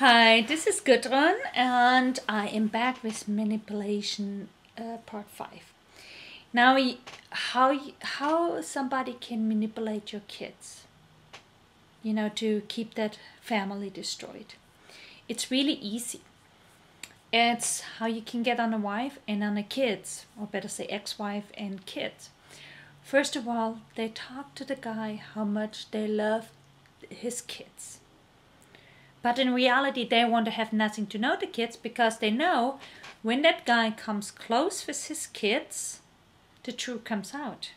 Hi, this is Gudrun, and I am back with manipulation part 5. Now, how somebody can manipulate your kids, to keep that family destroyed. It's really easy. It's how you can get on a wife and on a kids, or better say ex-wife and kids. First of all, they talk to the guy how much they love his kids. But in reality, they want to have nothing to know the kids because they know when that guy comes close with his kids, the truth comes out.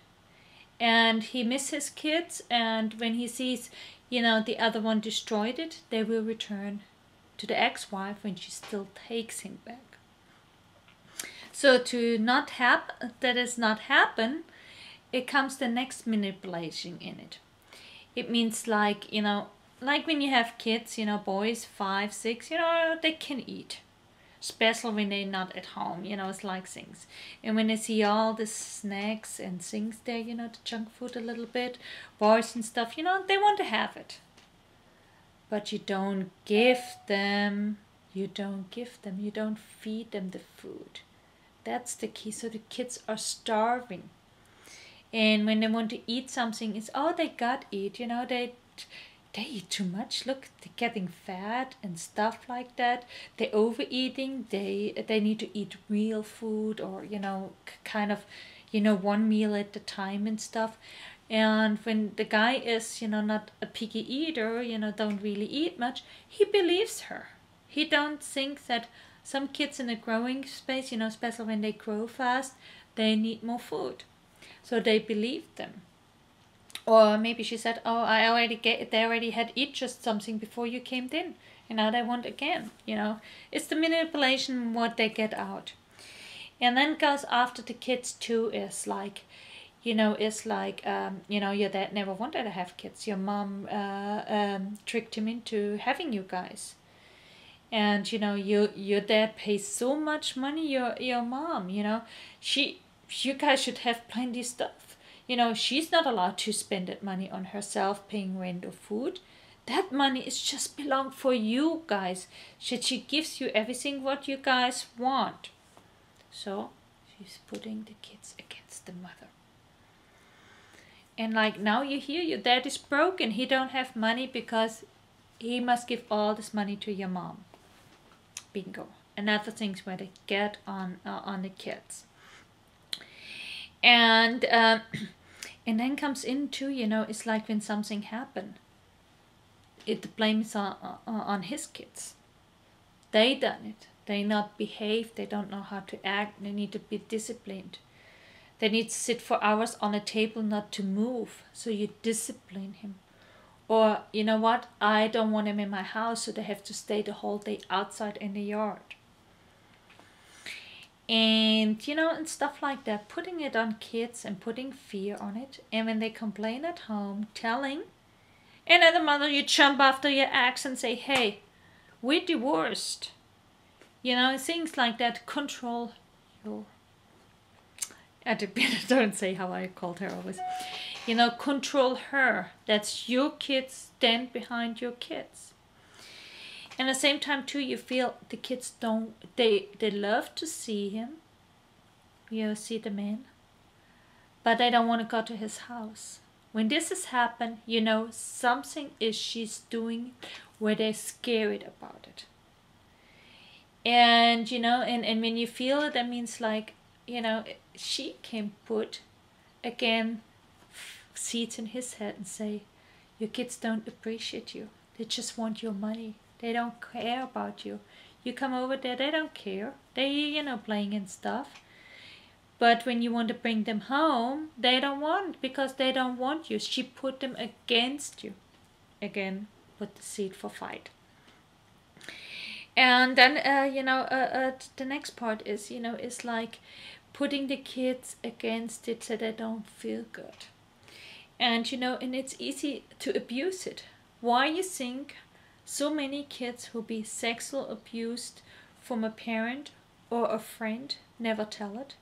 And he misses his kids, and when he sees, the other one destroyed it, they will return to the ex-wife when she still takes him back. So to not that is not happen, it comes the next manipulation in it. It means like when you have kids, boys 5, 6, they can eat. Especially when they're not at home, it's like things. And when they see all the snacks and things there, the junk food a little bit, bars and stuff, they want to have it. But you don't give them, you don't feed them the food. That's the key. So the kids are starving. And when they want to eat something, it's, oh, they got eat, they eat too much. Look, they're getting fat and stuff like that. They're overeating. They need to eat real food, or kind of one meal at a time and stuff. And when the guy is not a picky eater, don't really eat much, he believes her. He don't think that some kids in the growing space, especially when they grow fast, they need more food. So they believed them. Or maybe she said, oh, they already had eat just something before you came in, and now they want again. It's the manipulation what they get out. And then goes after the kids too is like, your dad never wanted to have kids. Your mom tricked him into having you guys. And your dad pays so much money, your mom, you guys should have plenty stuff. She's not allowed to spend that money on herself, paying rent or food. That money is just belong for you guys. She gives you everything what you guys want. So she's putting the kids against the mother. And like now you hear your dad is broken. He don't have money because he must give all this money to your mom. Bingo. Another things where they get on the kids. And then comes into, it's like when something happened, the blame is on his kids. They done it. They not behave. They don't know how to act. They need to be disciplined. They need to sit for hours on a table not to move. So you discipline him. Or, you know what, I don't want him in my house, so they have to stay the whole day outside in the yard. And, and stuff like that, putting it on kids and putting fear on it. And when they complain at home, telling, and as a mother, you jump after your ex and say, hey, we're divorced. Things like that, control your... I don't say how I called her always. Control her. That's your kids, stand behind your kids. And at the same time too, you feel the kids they love to see him, see the man, but they don't want to go to his house. When this has happened, something is she's doing where they're scared about it. And and when you feel it, that means like, she can put again seeds in his head and say, your kids don't appreciate you. They just want your money. They don't care about you. You come over there, they don't care. They, playing and stuff. But when you want to bring them home, they don't want, because they don't want you. She put them against you. Again, put the seed for fight. And then, the next part is, is like putting the kids against it so they don't feel good. And, and it's easy to abuse it. Why you think so many kids who be sexual abused from a parent or a friend never tell it?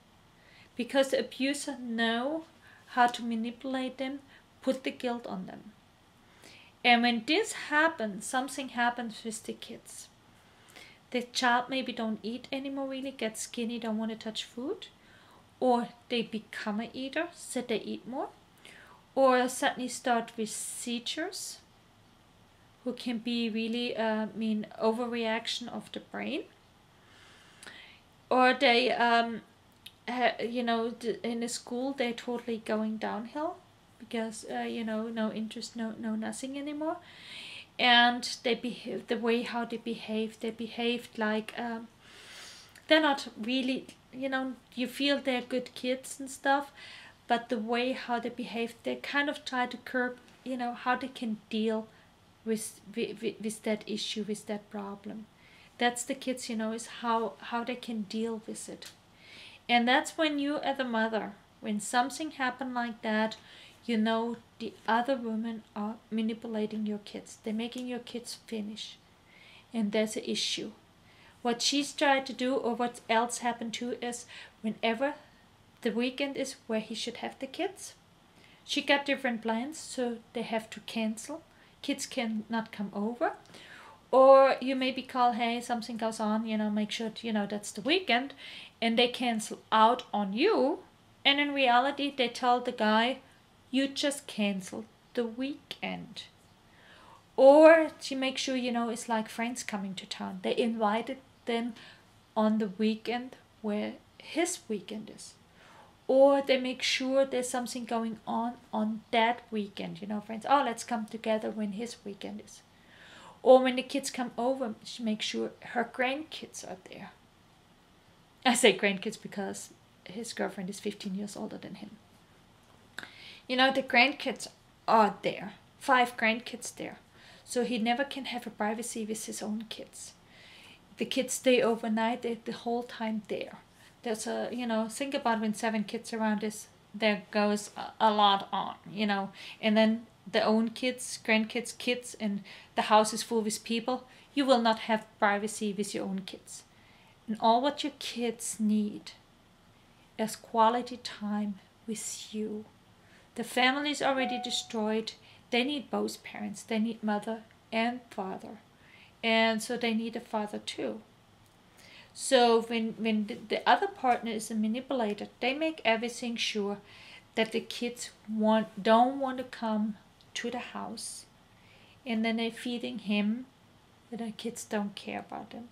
Because the abuser know how to manipulate them, put the guilt on them. And when this happens, something happens with the kids. The child maybe don't eat anymore, really get skinny, don't want to touch food, or they become an eater, so they eat more, or suddenly start with seizures, who can be really overreaction of the brain, or they in the school they're totally going downhill because no interest, no nothing anymore, and they behave the way how they behaved like they're not really, you feel they're good kids and stuff, but the way how they behave, they kind of try to curb, how they can deal with that issue, with that problem. That's the kids, is how they can deal with it. And that's when you as a mother, when something happened like that, the other women are manipulating your kids. They're making your kids finish. And there's an issue. What she's tried to do, or what else happened too, is whenever the weekend is where he should have the kids, she got different plans, so they have to cancel. Kids cannot come over. Or you maybe call, hey, something goes on, make sure, that's the weekend, and they cancel out on you. And in reality, they tell the guy, you just canceled the weekend. Or to make sure, it's like friends coming to town. They invited them on the weekend where his weekend is. Or they make sure there's something going on that weekend. Friends, oh, let's come together when his weekend is. Or when the kids come over, she makes sure her grandkids are there. I say grandkids because his girlfriend is 15 years older than him. The grandkids are there. 5 grandkids there. So he never can have a privacy with his own kids. The kids stay overnight, they're the whole time there. There's think about when 7 kids around this, there goes a lot on, and then the own kids, grandkids, kids, and the house is full with people. You will not have privacy with your own kids. And all what your kids need is quality time with you. The family is already destroyed. They need both parents. They need mother and father. And so they need a father too. So when the other partner is a manipulator, they make everything sure that the kids don't want to come to the house. And then they're feeding him that the kids don't care about them.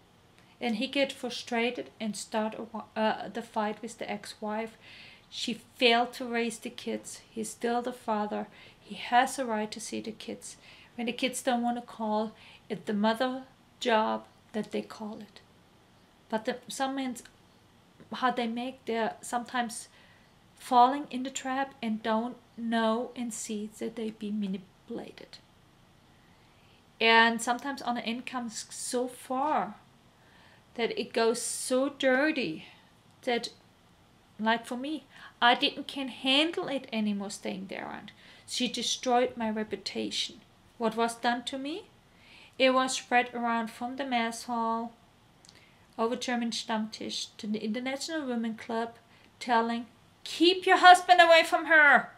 And he gets frustrated and start the fight with the ex-wife. She failed to raise the kids. He's still the father. He has a right to see the kids. When the kids don't want to call, it's the mother job that they call it. But some men, how they make, they're sometimes falling in the trap and don't know and see that they be manipulated. And sometimes on the end comes so far that it goes so dirty that, like for me, I can handle it anymore staying there. And she destroyed my reputation. What was done to me? It was spread around from the mess hall over German Stammtisch to the International Women Club, telling, keep your husband away from her.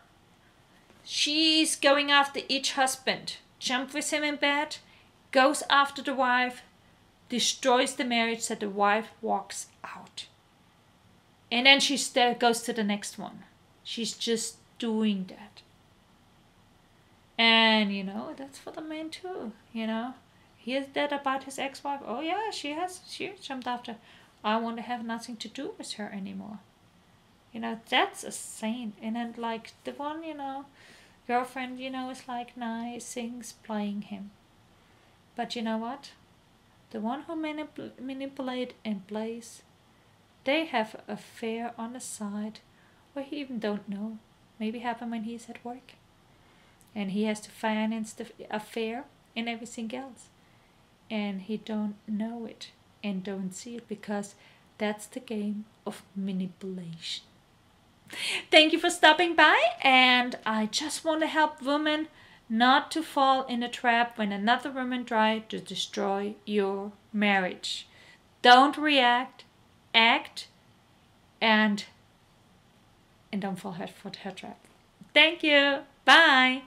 She's going after each husband. Jump with him in bed, goes after the wife, destroys the marriage so the wife walks out. And then she goes to the next one. She's just doing that. And, that's for the man too, He is that about his ex-wife. Oh yeah, she jumped after. I want to have nothing to do with her anymore. That's a saint. And then like the one, girlfriend, is like nice, sings, playing him. But you know what? The one who manipulate and plays, they have an affair on the side, or he even don't know. Maybe happen when he's at work. And he has to finance the affair and everything else. And he don't know it and don't see it because that's the game of manipulation. Thank you for stopping by, and I just want to help women not to fall in a trap when another woman tries to destroy your marriage. Don't react, act, and don't fall for her trap. Thank you. Bye.